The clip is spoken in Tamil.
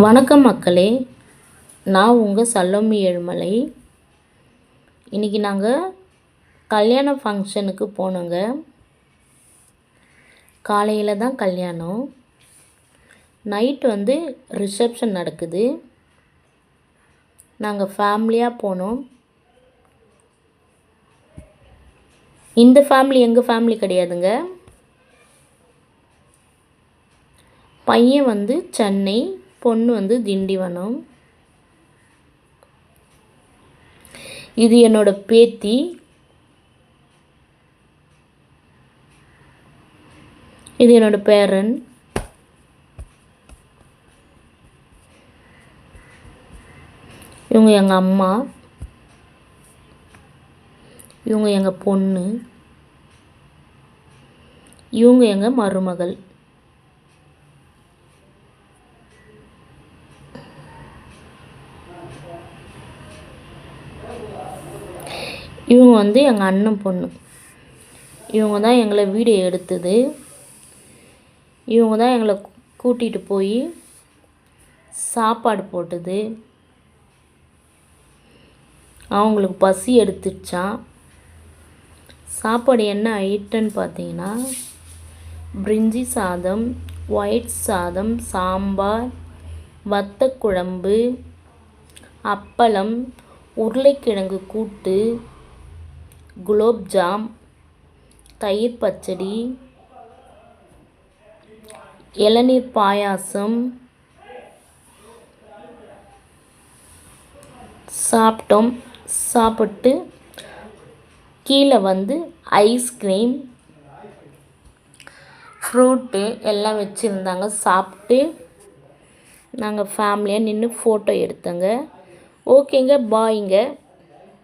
வணக்கம் மக்களே, நான் உங்கள் சல்லோமி ஏழுமலை. இன்றைக்கி நாங்கள் கல்யாண ஃபங்க்ஷனுக்கு போனோங்க. காலையில் தான் கல்யாணம், நைட்டு ரிசப்ஷன் நடக்குது. நாங்கள் ஃபேமிலியாக போனோம். இந்த ஃபேமிலி எங்கள் ஃபேமிலி கிடையாதுங்க. பையன் சென்னை, பொண்ணு திண்டிவனம். இது என்னோட பேத்தி. இது என்னோட பேரன். இவங்க எங்கள் அம்மா. இவங்க எங்கள் பொண்ணு. இவங்க எங்கள் மருமகள். இவங்க எங்கள் அண்ணன் பொண்ணு. இவங்க தான் எங்களை வீடியோ எடுத்தது. இவங்க தான் எங்களை கூட்டிகிட்டு போய் சாப்பாடு போட்டது. அவங்களுக்கு பசி எடுத்துச்சான். சாப்பாடு என்ன ஐட்டம்னு பார்த்தீங்கன்னா, பிரிஞ்சி சாதம், ஒயிட் சாதம், சாம்பார், வத்தக்குழம்பு, அப்பளம், உருளைக்கிழங்கு கூட்டு, குலோப்ஜாம், தயிர் பச்சடி, இளநீர் பாயாசம் சாப்பிட்டோம். சாப்பிட்டு கீழே ஐஸ்கிரீம், ஃப்ரூட்டு எல்லாம் வச்சுருந்தாங்க. சாப்பிட்டு நாங்கள் ஃபேமிலியாக நின்று ஃபோட்டோ எடுத்தோங்க. ஓகேங்க, பாய்ங்க.